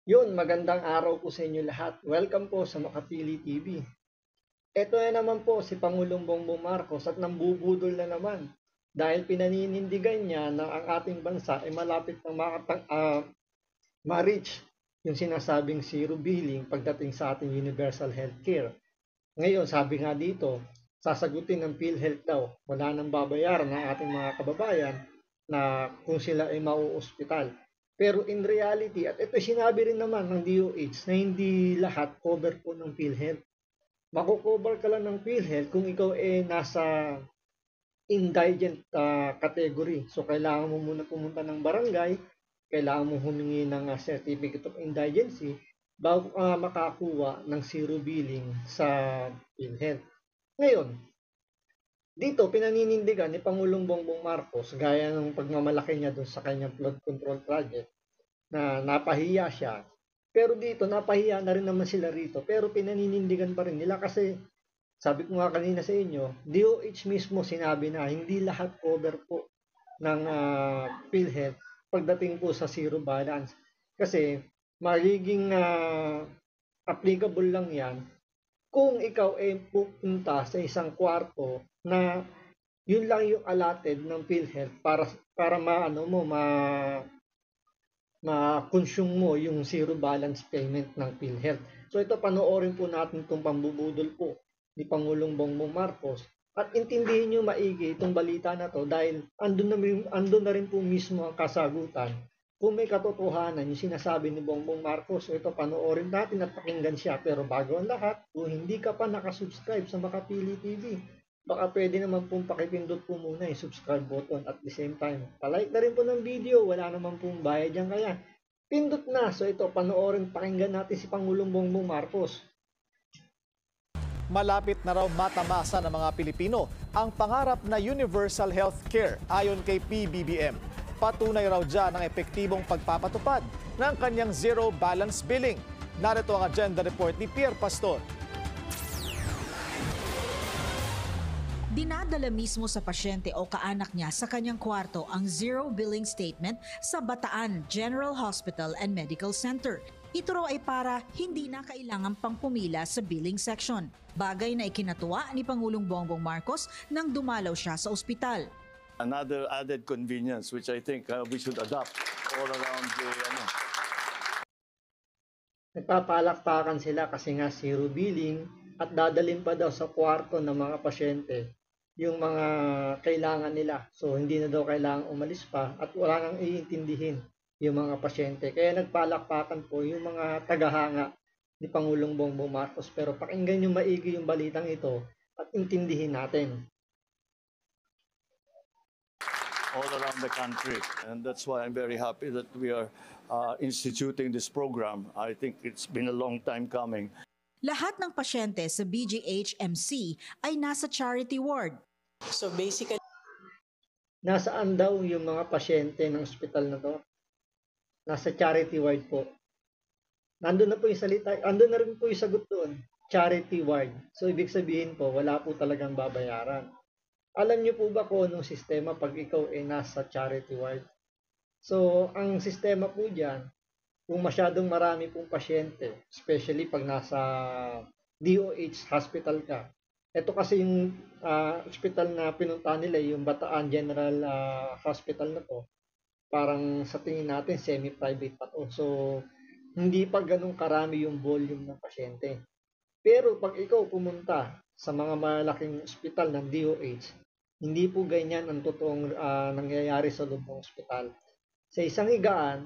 Yun, magandang araw po sa inyo lahat. Welcome po sa Makapili TV. Ito na naman po si Pangulong Bongbong Marcos at nambubudol na naman dahil pinaninindigan niya na ang ating bansa ay malapit na ma-reach yung sinasabing zero billing pagdating sa ating universal healthcare. Ngayon, sabi nga dito, sasagutin ng PhilHealth daw. Wala nang babayaran ng ating mga kababayan na kung sila ay mauospital. Pero in reality, at ito sinabi rin naman ng DOH na hindi lahat cover po ng PhilHealth. Mako-cover ka lang ng PhilHealth kung ikaw ay nasa indigent category. So, kailangan mo muna pumunta ng barangay, kailangan mo humingi ng certificate of indigency bago ka makakuha ng zero billing sa PhilHealth. Ngayon, dito pinaninindigan ni Pangulong Bongbong Marcos gaya ng pagmamalaki niya doon sa kanyang flood control project na napahiya siya. Pero dito napahiya na rin naman sila rito pero pinaninindigan pa rin nila kasi sabi ko nga kanina sa inyo, DOH mismo sinabi na hindi lahat cover po ng PhilHealth pagdating po sa zero balance. Kasi magiging applicable lang yan kung ikaw ay pupunta sa isang kwarto na yun lang yung allotted ng PhilHealth para maano mo ma-consume mo yung zero balance payment ng PhilHealth. So ito panoorin po natin itong pambubudol po ni Pangulong Bongbong Marcos at intindihin nyo maigi itong balita na to dahil andun na rin po mismo ang kasagutan kung may katotohanan yung sinasabi ni Bongbong Marcos. So ito panoorin natin at pakinggan siya. Pero bago ang lahat, kung hindi ka pa nakasubscribe sa Makapili TV, baka pwede naman pong pakipindot po muna yung subscribe button at the same time. Palike na rin po ng video, wala naman pong bayad yan kaya. Pindot na. So ito, panoorin, pakinggan natin si Pangulong Bongbong Marcos. Malapit na raw matamasa ng mga Pilipino ang pangarap na universal health care ayon kay PBBM. Patunay raw dyan ang epektibong pagpapatupad ng kanyang zero balance billing. Narito ang agenda report ni Pierre Pastor. Dinadala mismo sa pasyente o kaanak niya sa kanyang kwarto ang zero billing statement sa Bataan General Hospital and Medical Center. Ito raw ay para hindi na kailangan pang pumila sa billing section. Bagay na ikinatuwa ni Pangulong Bongbong Marcos nang dumalaw siya sa ospital. Another added convenience which I think we should adopt all around the Nagpapalakpakan sila kasi nga zero billing at dadalhin pa daw sa kwarto ng mga pasyente yung mga kailangan nila. So hindi na daw kailangan umalis pa at wala nang iintindihin yung mga pasyente. Kaya nagpalakpakan po yung mga tagahanga ni Pangulong Bongbong Marcos. Pero pakinggan yung maigi yung balitang ito at intindihin natin. all around the country. And that's why I'm very happy that we are instituting this program. I think it's been a long time coming. Lahat ng pasyente sa BGH-MC ay nasa charity ward. So basically, Nasaan daw yung mga pasyente ng ospital na to? Nasa charity ward po. Nandun na po yung salita, andun na rin po yung sagot doon. Charity ward. So ibig sabihin po, wala po talagang babayaran. Alam niyo po ba kung anong sistema pag ikaw ay nasa charity ward? So ang sistema po dyan, kung masyadong marami pong pasyente, especially pag nasa DOH hospital ka. Ito kasi yung hospital na pinuntahan nila, yung Bataan General Hospital na to, parang sa tingin natin semi-private pa to. So, hindi pa ganun karami yung volume ng pasyente. Pero pag ikaw pumunta sa mga malaking ospital ng DOH, hindi po ganyan ang totoong nangyayari sa loob ng ospital. Sa isang higaan,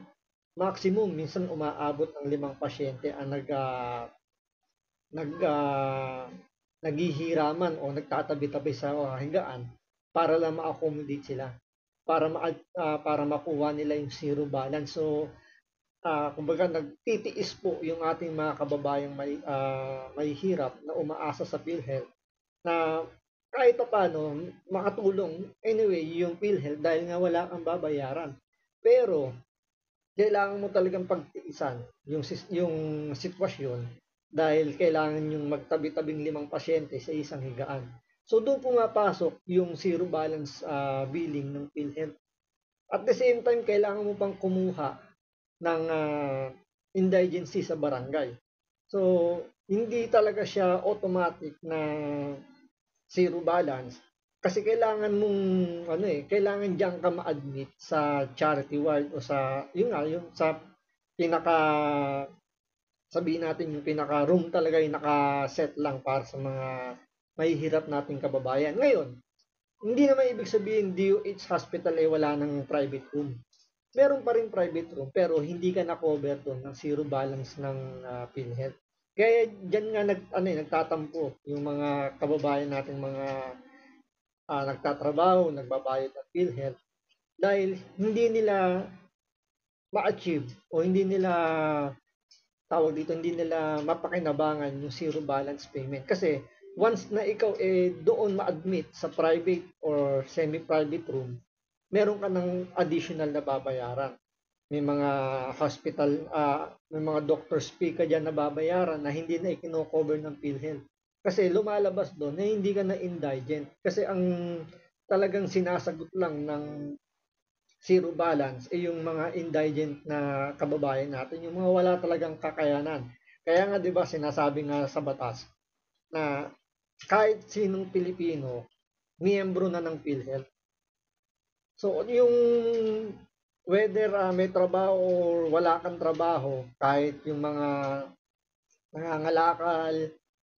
maximum minsan umaabot ng 5 pasyente ang naghihiraman o nagtatabi-tabi sa higaan para lang ma-accommodate sila, para makuha nila yung zero balance. So kumbaga nagtitiis po yung ating mga kababayang may hirap na umaasa sa PhilHealth na kahit paano makatulong anyway yung PhilHealth dahil nga wala kang babayaran. Pero kailangan mo talagang pagtiisan yung sitwasyon dahil kailangan yung magtabi-tabing 5 pasyente sa isang higaan. So doon pumapasok yung zero balance billing ng PhilHealth. At the same time, kailangan mo pang kumuha ng indigency sa barangay. So, hindi talaga siya automatic na zero balance kasi kailangan mong kailangan diyan ka ma-admit sa charity ward o sa yung sa pinaka sabihin natin yung pinaka room talaga yung naka-set lang para sa mga mahihirap nating kababayan. Ngayon, hindi naman ibig sabihin DOH hospital ay wala ng private room. Meron pa rin private room pero hindi ka na-cover doon ng zero balance ng PhilHealth. Kaya diyan nga nagtatampo yung mga kababayan nating mga nagtatrabaho, nagbabayad ng PhilHealth dahil hindi nila ma-achieve o hindi nila hindi nila mapakinabangan yung zero balance payment. Kasi once na ikaw doon ma-admit sa private or semi-private room, meron ka ng additional na babayaran. May mga hospital, may mga doctor's fee ka dyan na babayaran na hindi na ikino-cover ng PhilHealth. Kasi lumalabas doon na hindi ka na indigent. Kasi ang talagang sinasagot lang ng zero balance yung mga indigent na kababayan natin, yung mga wala talagang kakayanan. Kaya nga 'di ba sinasabi nga sa batas na kahit sinong Pilipino miyembro na ng PhilHealth. So yung whether may trabaho or wala kang trabaho, kahit yung mga nangangalakal,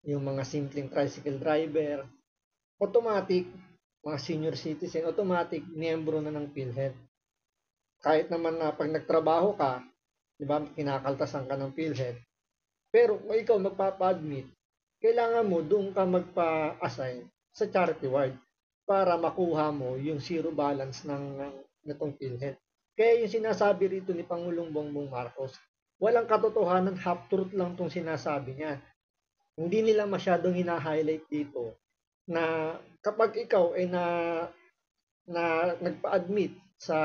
yung mga simpleng tricycle driver, automatic, mga senior citizen, automatic miyembro na ng PhilHealth. Kahit naman na pag nagtrabaho ka, 'di ba, kinakaltasan ka ng PhilHealth. Pero kung ikaw magpapa-admit, kailangan mo doon ka magpa-assign sa charity ward para makuha mo yung zero balance ng nitong PhilHealth. Kaya yung sinasabi rito ni Pangulong Bongbong Marcos, walang katotohanan, half truth lang tong sinasabi niya. Hindi nila masyadong hina-highlight dito na kapag ikaw ay na nagpa-admit sa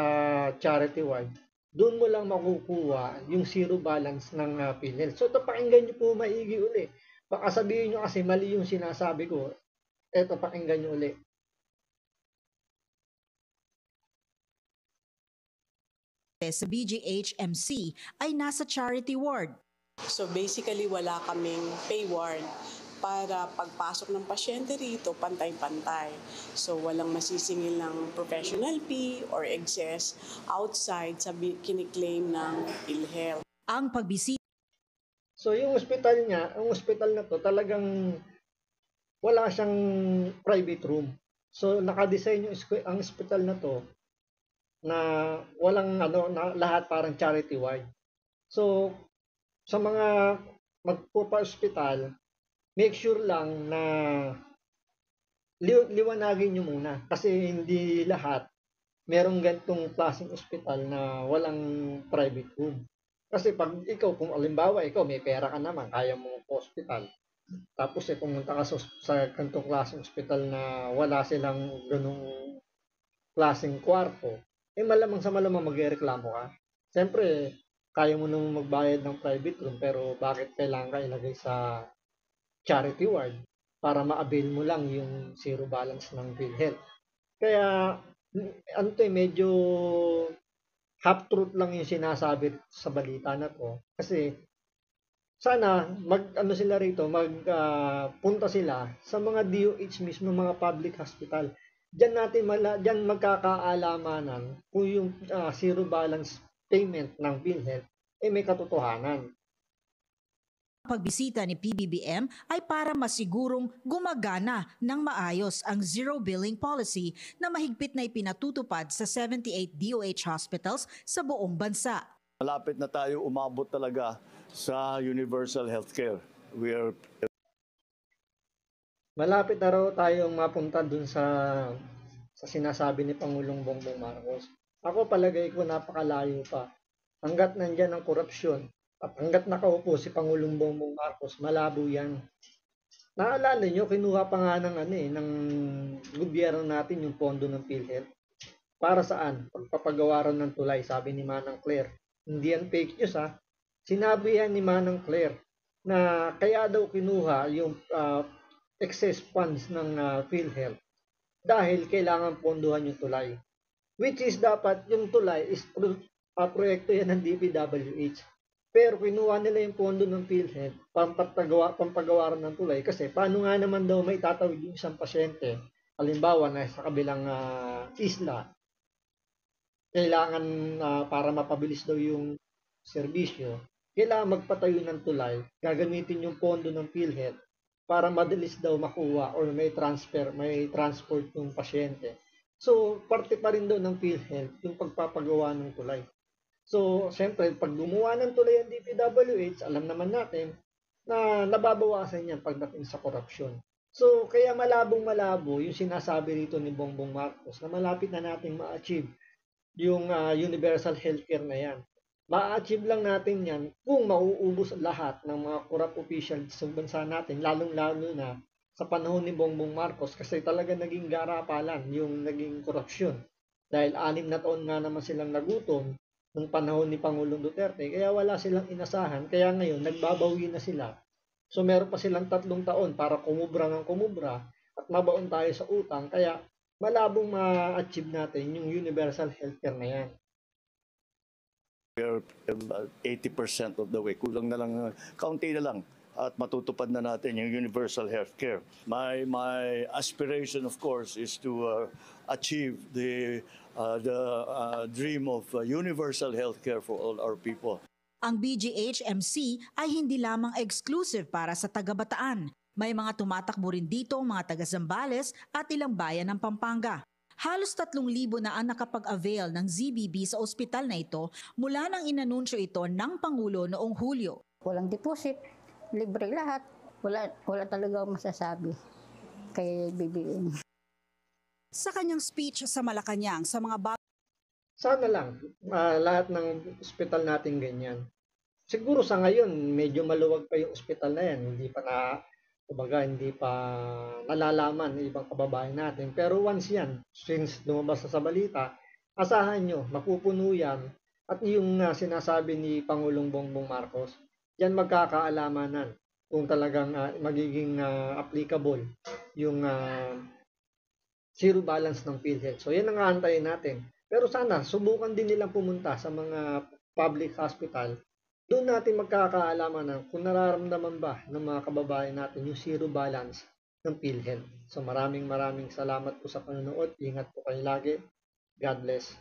charity ward, doon mo lang makukuha yung zero balance ng PhilHealth. So, ito pakinggan nyo po maigi uli. Baka sabihin nyo kasi mali yung sinasabi ko. Ito, pakinggan nyo uli. Sa BGHMC ay nasa charity ward. So basically wala kaming pay ward para pagpasok ng pasyente rito pantay-pantay. So walang masisingil ng professional fee or excess outside sa kiniklaim ng PhilHealth. Ang pagbisita. So yung ospital niya, ang ospital na to talagang wala siyang private room. So naka-design ang ospital na to na walang na lahat parang charity ward. So sa mga magpupa-ospital, make sure lang na liwanagin nyo muna kasi hindi lahat merong ganitong klaseng ospital na walang private room. Kasi pag ikaw, kung alimbawa ikaw may pera ka naman, kaya mo hospital, tapos pumunta ka sa ganitong klaseng ospital na wala silang ganung klaseng kwarto, malamang sa malamang magreklamo ka. Siyempre, kaya mo nung magbayad ng private room pero bakit kailangan ka ilagay sa charity ward para ma-avail mo lang yung zero balance ng PhilHealth. Kaya medyo half truth lang yung sinasabi sa balita na to kasi sana sila rito punta sila sa mga DOH mismo, mga public hospital. Diyan magkakaalamanan kung yung zero balance payment ng PhilHealth may katotohanan. Pagbisita ni PBBM ay para masigurong gumagana ng maayos ang zero billing policy na mahigpit na ipinatutupad sa 78 DOH hospitals sa buong bansa. Malapit na tayo umabot talaga sa universal healthcare. Malapit na raw tayong mapunta dun sa sinasabi ni Pangulong Bongbong Marcos. Ako palagay ko napakalayo pa. Hanggat nandyan ang korupsyon at hanggat nakaupo si Pangulong Bongbong Marcos, malabo yan. Naalala nyo, kinuha pa nga ng gobyerno natin yung pondo ng PhilHealth. Para saan? Pagpapagawaran ng tulay, sabi ni Manang Claire. Hindi yan fake news ha. Sinabi yan ni Manang Claire na kaya daw kinuha yung excess funds ng PhilHealth dahil kailangan pondohan yung tulay. Which is dapat yung tulay is proyekto yan ng DPWH. Pero kinuha nila yung pondo ng PhilHealth pampagawa ng tulay kasi paano nga naman daw may tatawid yung isang pasyente, halimbawa na sa kabilang isla, kailangan para mapabilis daw yung serbisyo, kailangan magpatayo ng tulay, gagamitin yung pondo ng PhilHealth para madalis daw makuha or may transport yung pasyente. So, parte pa rin daw ng PhilHealth yung pagpapagawa ng tulay. So, siyempre, pag gumawa ng tulay ang DPWH, alam naman natin na nababawasan yan pagdating sa korupsyon. So, kaya malabong-malabo yung sinasabi rito ni Bongbong Marcos na malapit na nating ma-achieve yung universal healthcare na yan. Ma-achieve lang natin yan kung mauubos lahat ng mga corrupt officials sa bansa natin, lalong-lalo na sa panahon ni Bongbong Marcos kasi talaga naging garapalan yung naging korupsyon. Dahil 6 na taon nga naman silang nagutom nung panahon ni Pangulong Duterte, kaya wala silang inasahan, kaya ngayon nagbabawi na sila. So meron pa silang 3 taon para kumubra at mabaon tayo sa utang, kaya malabong ma-achieve natin yung universal healthcare na yan. We're about 80% of the way. Kulang na lang, kaunti na lang at matutupad na natin yung universal healthcare. My aspiration, of course, is to achieve the dream of universal healthcare for all our people. Ang BGHMC ay hindi lamang exclusive para sa taga-Bataan. May mga tumatakbo rin dito mga taga-Zambales at ilang bayan ng Pampanga. Halos 3,000 na ang nakapag-avail ng ZBB sa ospital na ito mula nang inanunsyo ito ng Pangulo noong Hulyo. Walang deposit, libre lahat. Wala talaga masasabi kay BBM. Sa kanyang speech sa Malacanang sa mga Sana lang lahat ng ospital natin ganyan. Siguro sa ngayon, medyo maluwag pa yung ospital na yan. Hindi pa nalalaman ng ibang kababayan natin. Pero once yan, since lumabas sa balita, asahan nyo, mapupuno yan. At yung sinasabi ni Pangulong Bongbong Marcos, yan magkakaalamanan kung talagang magiging applicable yung zero balance ng PhilHealth. So yan ang aantayin natin. Pero sana, subukan din nilang pumunta sa mga public hospital. Doon natin magkakaalaman na kung nararamdaman ba ng mga kababayan natin yung zero balance ng PhilHealth. So maraming salamat po sa panonood. Ingat po kayo lagi. God bless.